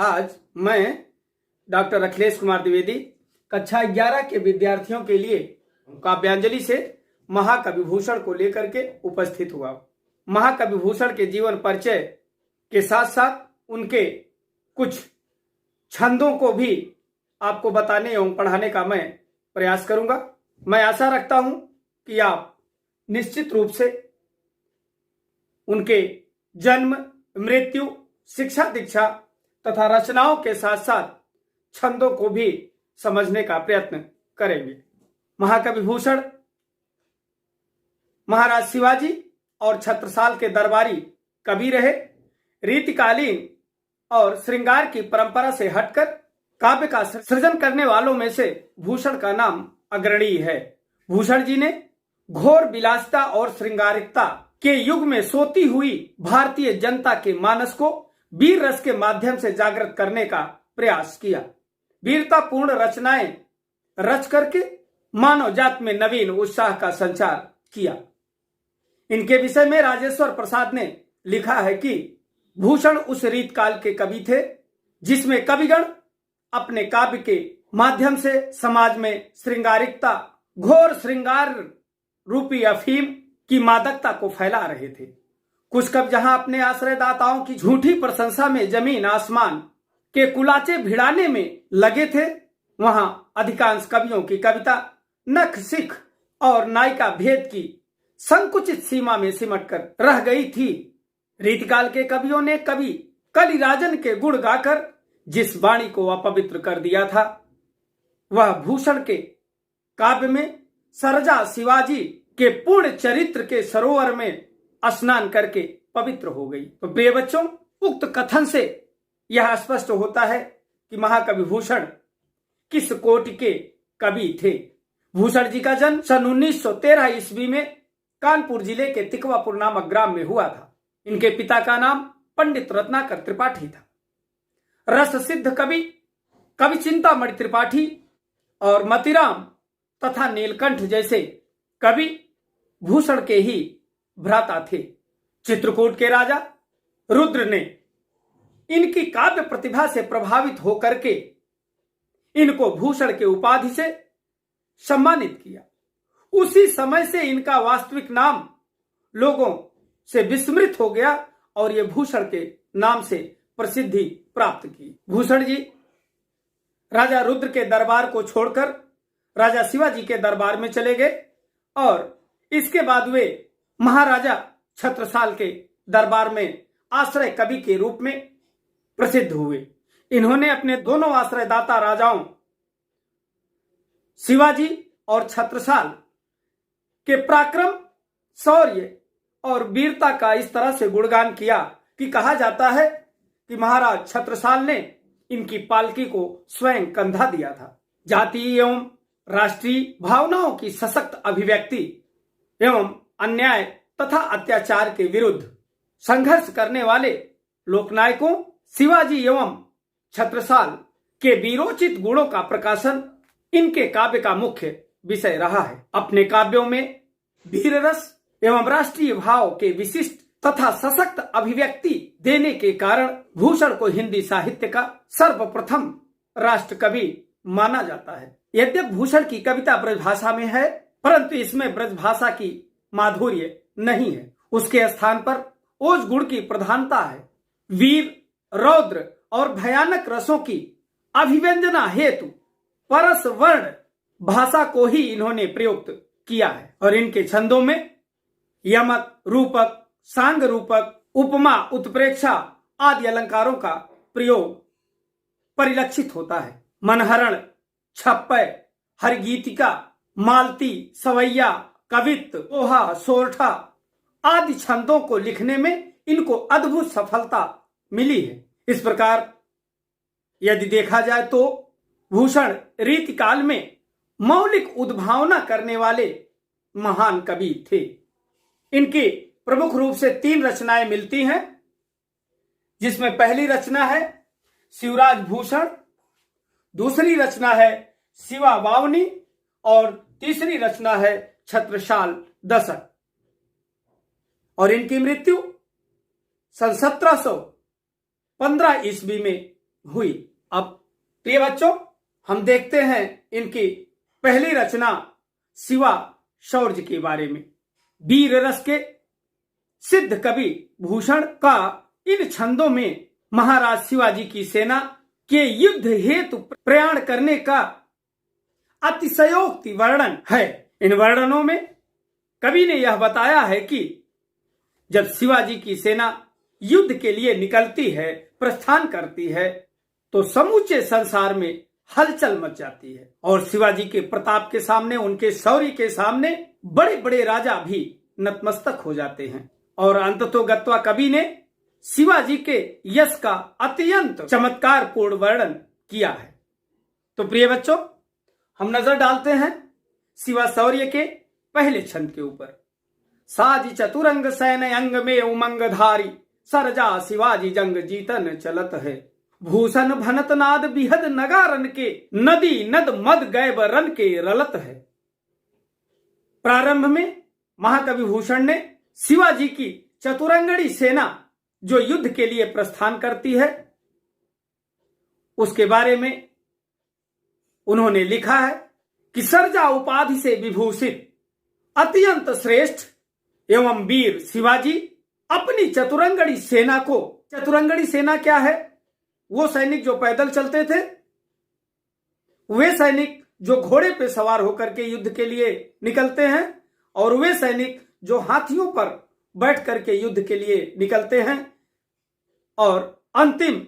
आज मैं डॉक्टर अखिलेश कुमार द्विवेदी कक्षा 11 के विद्यार्थियों के लिए काव्यांजलि से महाकवि भूषण को लेकर के उपस्थित हुआ। महाकवि भूषण के जीवन परिचय के साथ साथ उनके कुछ छंदों को भी आपको बताने एवं पढ़ाने का मैं प्रयास करूंगा। मैं आशा रखता हूं कि आप निश्चित रूप से उनके जन्म, मृत्यु, शिक्षा दीक्षा तथा रचनाओं के साथ साथ छंदों को भी समझने का प्रयत्न करेंगे। महाकवि भूषण महाराज शिवाजी और छत्रसाल के दरबारी कवि रहे। रीतिकालीन और श्रृंगार की परंपरा से हटकर काव्य का सृजन करने वालों में से भूषण का नाम अग्रणी है। भूषण जी ने घोर विलासिता और श्रृंगारिकता के युग में सोती हुई भारतीय जनता के मानस को वीर रस के माध्यम से जागृत करने का प्रयास किया। वीरतापूर्ण रचनाएं रच करके मानव जात में नवीन उत्साह का संचार किया। इनके विषय में राजेश्वर प्रसाद ने लिखा है कि भूषण उस रीतकाल के कवि थे जिसमें कविगण अपने काव्य के माध्यम से समाज में श्रृंगारिकता, घोर श्रृंगार रूपी अफीम की मादकता को फैला रहे थे। कुछ कवि जहां अपने आश्रयदाताओं की झूठी प्रशंसा में जमीन आसमान के कुलाचे भिड़ाने में लगे थे, वहां अधिकांश कवियों की कविता नख, सिख और नायिका भेद की संकुचित सीमा में सिमटकर रह गई थी। रीतिकाल के कवियों ने कवि कलिराजन के गुण गाकर जिस वाणी को अपवित्र कर दिया था, वह भूषण के काव्य में सरजा शिवाजी के पूर्ण चरित्र के सरोवर में स्नान करके पवित्र हो गई। तो प्रिय बच्चों, उक्त कथन से यह स्पष्ट होता है कि महाकवि भूषण किस कोटि के कवि थे। भूषण जी का जन्म सन 1913 ईस्वी में कानपुर जिले के तिकवापुर नामक ग्राम में हुआ था। इनके पिता का नाम पंडित रत्नाकर त्रिपाठी था। रस सिद्ध कवि चिंतामणि त्रिपाठी और मतिराम तथा नीलकंठ जैसे कवि भूषण के ही भ्राता थे। चित्रकूट के राजा रुद्र ने इनकी काव्य प्रतिभा से प्रभावित होकर के इनको भूषण के उपाधि से सम्मानित किया। उसी समय से इनका वास्तविक नाम लोगों से विस्मृत हो गया और ये भूषण के नाम से प्रसिद्धि प्राप्त की। भूषण जी राजा रुद्र के दरबार को छोड़कर राजा शिवाजी के दरबार में चले गए और इसके बाद वे महाराजा छत्रसाल के दरबार में आश्रय कवि के रूप में प्रसिद्ध हुए। इन्होंने अपने दोनों आश्रयदाता राजाओं शिवाजी और छत्रसाल के पराक्रम, शौर्य और वीरता का इस तरह से गुणगान किया कि कहा जाता है कि महाराज छत्रसाल ने इनकी पालकी को स्वयं कंधा दिया था। जातीय एवं राष्ट्रीय भावनाओं की सशक्त अभिव्यक्ति एवं अन्याय तथा अत्याचार के विरुद्ध संघर्ष करने वाले लोकनायकों शिवाजी एवं छत्रसाल के वीरोचित गुणों का प्रकाशन इनके काव्य का मुख्य विषय रहा है। अपने काव्यों में वीर रस एवं राष्ट्रीय भाव के विशिष्ट तथा सशक्त अभिव्यक्ति देने के कारण भूषण को हिंदी साहित्य का सर्वप्रथम राष्ट्र कवि माना जाता है। यद्यपि भूषण की कविता ब्रजभाषा में है, परंतु इसमें ब्रजभाषा की माधुर्य नहीं है। उसके स्थान पर ओज गुण की प्रधानता है। वीर, रौद्र और भयानक रसों की अभिव्यंजना हेतु परस वर्ण भाषा को ही इन्होंने प्रयुक्त किया है और इनके छंदों में यमक, रूपक, सांग रूपक, उपमा, उत्प्रेक्षा आदि अलंकारों का प्रयोग परिलक्षित होता है। मनहरण, छप्पय, हरगीतिका, मालती, सवैया, कवित्त, ओहा, सोरठा आदि छंदों को लिखने में इनको अद्भुत सफलता मिली है। इस प्रकार यदि देखा जाए तो भूषण रीतिकाल में मौलिक उद्भावना करने वाले महान कवि थे। इनकी प्रमुख रूप से 3 रचनाएं मिलती हैं, जिसमें पहली रचना है शिवराज भूषण, दूसरी रचना है शिवा वावनी और तीसरी रचना है छत्रसाल दशक। और इनकी मृत्यु सन 1715 ईस्वी में हुई। अब प्रिय बच्चों, हम देखते हैं इनकी पहली रचना शिवा शौर्य के बारे में। वीर रस के सिद्ध कवि भूषण का इन छंदों में महाराज शिवाजी की सेना के युद्ध हेतु प्रयाण करने का अतिशयोक्ति वर्णन है। इन वर्णनों में कवि ने यह बताया है कि जब शिवाजी की सेना युद्ध के लिए निकलती है, प्रस्थान करती है, तो समूचे संसार में हलचल मच जाती है और शिवाजी के प्रताप के सामने, उनके शौर्य के सामने बड़े बड़े राजा भी नतमस्तक हो जाते हैं। और अंततोगत्वा कवि ने शिवाजी के यश का अत्यंत चमत्कारपूर्ण वर्णन किया है। तो प्रिय बच्चों, हम नजर डालते हैं शिवा शौर्य के पहले छंद के ऊपर। साज चतुरंग सैन अंग में उमंग धारी, सरजा शिवाजी जंग जीतन चलत है। भूषण भनत नाद बिहद नगारन के, नदी नद मद गए रन के रलत है। प्रारंभ में महाकवि भूषण ने शिवाजी की चतुरंगड़ी सेना जो युद्ध के लिए प्रस्थान करती है उसके बारे में उन्होंने लिखा है कि सरजा उपाधि से विभूषित अत्यंत श्रेष्ठ एवं वीर शिवाजी अपनी चतुरंगड़ी सेना को, चतुरंगड़ी सेना क्या है? वो सैनिक जो पैदल चलते थे, वे सैनिक जो घोड़े पे सवार होकर के युद्ध के लिए निकलते हैं, और वे सैनिक जो हाथियों पर बैठ करके युद्ध के लिए निकलते हैं, और अंतिम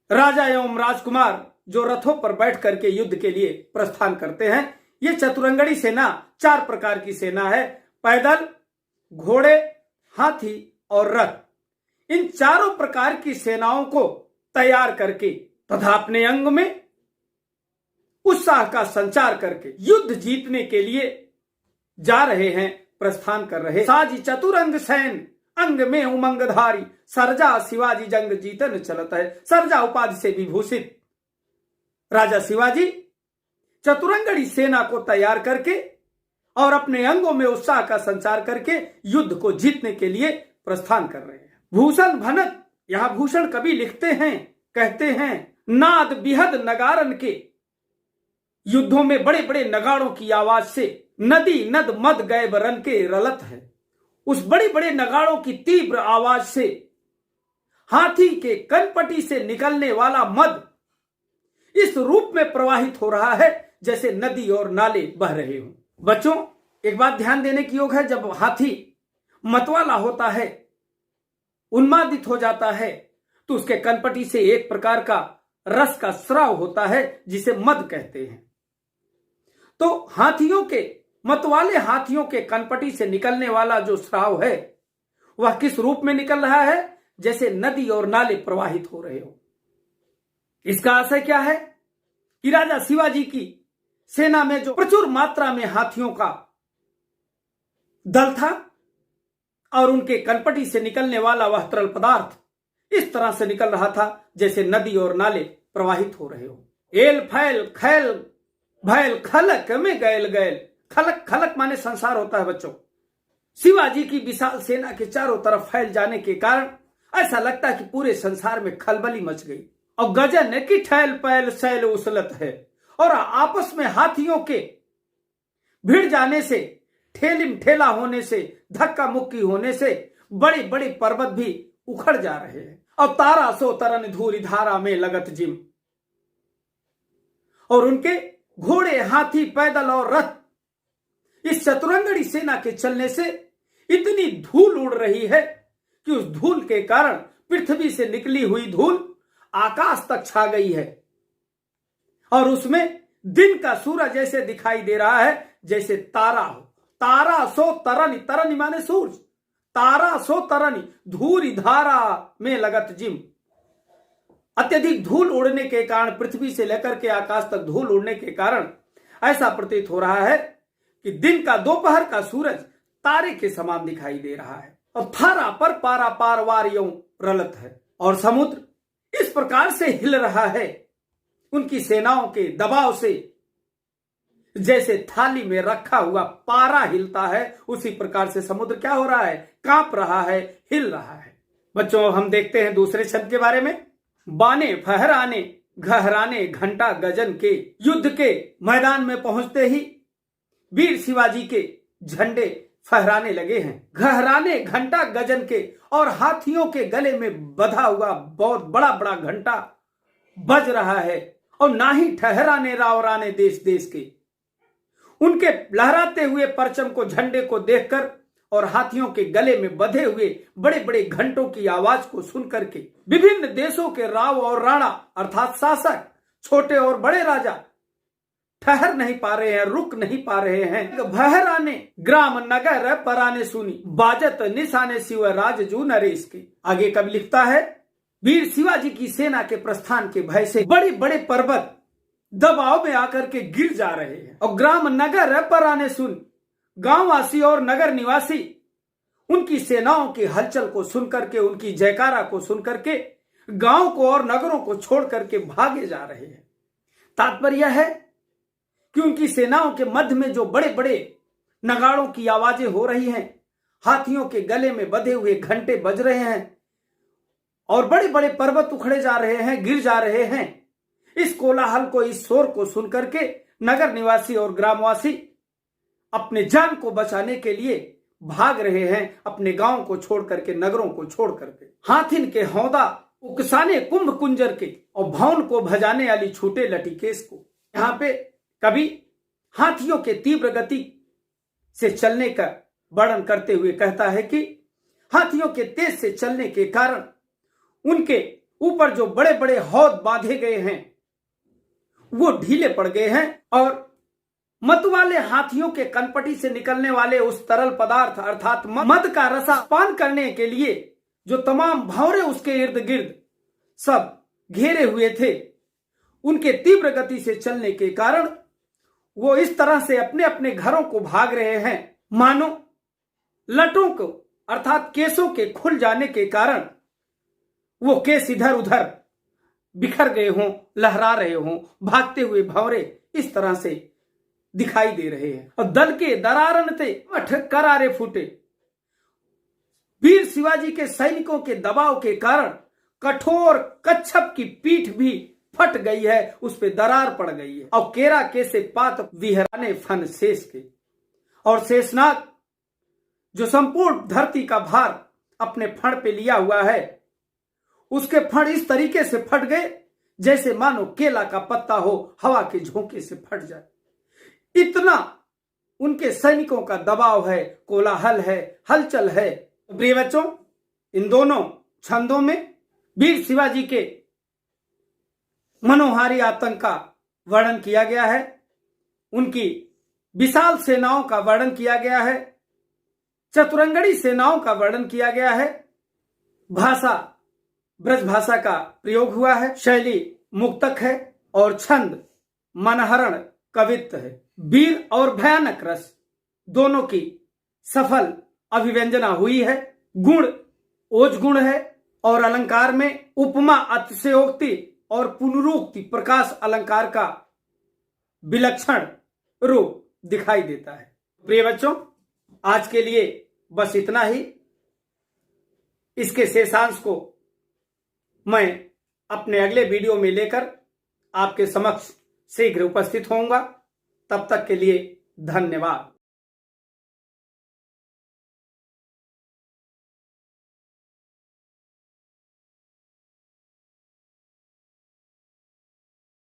राजा एवं राजकुमार जो रथों पर बैठ करके युद्ध के लिए प्रस्थान करते हैं। ये चतुरंगड़ी सेना 4 प्रकार की सेना है: पैदल, घोड़े, हाथी और रथ। इन चारों प्रकार की सेनाओं को तैयार करके तथा अपने अंग में उत्साह का संचार करके युद्ध जीतने के लिए जा रहे हैं, प्रस्थान कर रहे। साजी चतुरंग सैन अंग में उमंग धारी, सरजा शिवाजी जंग जीतन चलत है। सरजा उपाधि से विभूषित राजा शिवाजी चतुरंगड़ी सेना को तैयार करके और अपने अंगों में उत्साह का संचार करके युद्ध को जीतने के लिए प्रस्थान कर रहे हैं। भूषण भनत, यहां भूषण कवि लिखते हैं, कहते हैं, नाद बिहद नगारन के, युद्धों में बड़े बड़े नगाड़ों की आवाज से नदी नद मद गए रन के रलत है। उस बड़े बड़े नगाड़ों की तीव्र आवाज से हाथी के कनपटी से निकलने वाला मद इस रूप में प्रवाहित हो रहा है जैसे नदी और नाले बह रहे हों। बच्चों, एक बात ध्यान देने की योग है, जब हाथी मतवाला होता है, उन्मादित हो जाता है, तो उसके कनपटी से एक प्रकार का रस का स्राव होता है जिसे मद कहते हैं। तो हाथियों के, मतवाले हाथियों के कनपटी से निकलने वाला जो स्राव है वह किस रूप में निकल रहा है? जैसे नदी और नाले प्रवाहित हो रहे हो। इसका आशय क्या है कि राजा शिवाजी की सेना में जो प्रचुर मात्रा में हाथियों का दल था और उनके कनपटी से निकलने वाला वह तरल पदार्थ इस तरह से निकल रहा था जैसे नदी और नाले प्रवाहित हो रहे हो। एल फैल खैल भैल खलक में गैल गैल, खलक, खलक माने संसार होता है बच्चों। शिवाजी की विशाल सेना के चारों तरफ फैल जाने के कारण ऐसा लगता है कि पूरे संसार में खलबली मच गई। और गजन की ठैल पैल सैल उछलत है, और आपस में हाथियों के भिड़ जाने से, ठेलिम ठेला होने से, धक्का मुक्की होने से बड़े बड़े पर्वत भी उखड़ जा रहे हैं। और तारा सो तरन धूरी धारा में लगत जिम, और उनके घोड़े, हाथी, पैदल और रथ इस चतुरंगड़ी सेना के चलने से इतनी धूल उड़ रही है कि उस धूल के कारण पृथ्वी से निकली हुई धूल आकाश तक छा गई है, और उसमें दिन का सूरज ऐसे दिखाई दे रहा है जैसे तारा हो। तारा सो तरनी, तरनी माने सूरज, तारा सो तरनी धूरी धारा में लगत जिम। अत्यधिक धूल उड़ने के कारण, पृथ्वी से लेकर के आकाश तक धूल उड़ने के कारण ऐसा प्रतीत हो रहा है कि दिन का, दोपहर का सूरज तारे के समान दिखाई दे रहा है। और थारा पर पारा पार वार यूं रलत है, और समुद्र इस प्रकार से हिल रहा है उनकी सेनाओं के दबाव से जैसे थाली में रखा हुआ पारा हिलता है, उसी प्रकार से समुद्र क्या हो रहा है? कांप रहा है, हिल रहा है। बच्चों, हम देखते हैं दूसरे छंद के बारे में। बाने फहराने घहराने घंटा गजन के युद्ध के मैदान में पहुंचते ही वीर शिवाजी के झंडे फहराने लगे हैं। घहराने घंटा गजन के और हाथियों के गले में बंधा हुआ बहुत बड़ा बड़ा घंटा बज रहा है और ना ही ठहराने रावराने देश देश के। उनके लहराते हुए परचम को, झंडे को देखकर और हाथियों के गले में बंधे हुए बड़े बड़े घंटों की आवाज को सुनकर के विभिन्न देशों के राव और राणा अर्थात शासक, छोटे और बड़े राजा ठहर नहीं पा रहे हैं, रुक नहीं पा रहे हैं। भहराने ग्राम नगर पराने सुनी, बाजत निशाने शिव राजजू नरेश के। आगे कब लिखता है, वीर शिवाजी की सेना के प्रस्थान के भय से बड़े बड़े पर्वत दबाव में आकर के गिर जा रहे हैं और ग्राम नगर पराने सुन, गांववासी और नगर निवासी उनकी सेनाओं की हलचल को सुनकर के, उनकी जयकारा को सुनकर के गांव को और नगरों को छोड़ करके भागे जा रहे हैं। तात्पर्य है कि उनकी सेनाओं के मध्य में जो बड़े बड़े नगाड़ों की आवाजें हो रही हैं, हाथियों के गले में बंधे हुए घंटे बज रहे हैं और बड़े बड़े पर्वत उखड़े जा रहे हैं, गिर जा रहे हैं। इस कोलाहल को, इस शोर को सुनकर के नगर निवासी और ग्रामवासी अपने जान को बचाने के लिए भाग रहे हैं, अपने गांव को छोड़ करके, नगरों को छोड़ करके। हाथिन के हौदा उकसाने कुंभ कुंजर के और भवन को भजाने वाली छूटे लटिकेश को। यहाँ पे कवि हाथियों के तीव्र गति से चलने का वर्णन करते हुए कहता है कि हाथियों के तेज से चलने के कारण उनके ऊपर जो बड़े बड़े हौद बांधे गए हैं वो ढीले पड़ गए हैं और मतवाले हाथियों के कनपटी से निकलने वाले उस तरल पदार्थ अर्थात मद का रसा पान करने के लिए जो तमाम भंवरे उसके इर्द गिर्द सब घेरे हुए थे, उनके तीव्र गति से चलने के कारण वो इस तरह से अपने अपने घरों को भाग रहे हैं मानो लटों को अर्थात केसों के खुल जाने के कारण वो केस इधर उधर बिखर गए हों, लहरा रहे हों। भागते हुए भंवरे इस तरह से दिखाई दे रहे हैं और दल के दरारनते मठ करारे फूटे। वीर शिवाजी के सैनिकों के दबाव के कारण कठोर कच्छप की पीठ भी फट गई है, उस पे दरार पड़ गई है और केरा के से पात विहराने फन शेष के। और शेषनाग जो संपूर्ण धरती का भार अपने फण पे लिया हुआ है, उसके फण इस तरीके से फट गए जैसे मानो केला का पत्ता हो हवा के झोंके से फट जाए। इतना उनके सैनिकों का दबाव है, कोलाहल है, हलचल है। प्रिय बच्चों, इन दोनों छंदों में वीर शिवाजी के मनोहारी आतंक का वर्णन किया गया है, उनकी विशाल सेनाओं का वर्णन किया गया है, चतुरंगड़ी सेनाओं का वर्णन किया गया है। भाषा ब्रज भाषा का प्रयोग हुआ है, शैली मुक्तक है और छंद मनहरण कवित्व है। वीर और भयानक रस दोनों की सफल अभिव्यंजना हुई है। गुण ओज गुण है और अलंकार में उपमा, अतिशयोक्ति और पुनरुक्ति प्रकाश अलंकार का विलक्षण रूप दिखाई देता है। प्रिय बच्चों, आज के लिए बस इतना ही। इसके शेषांश को मैं अपने अगले वीडियो में लेकर आपके समक्ष शीघ्र उपस्थित होऊंगा। तब तक के लिए धन्यवाद।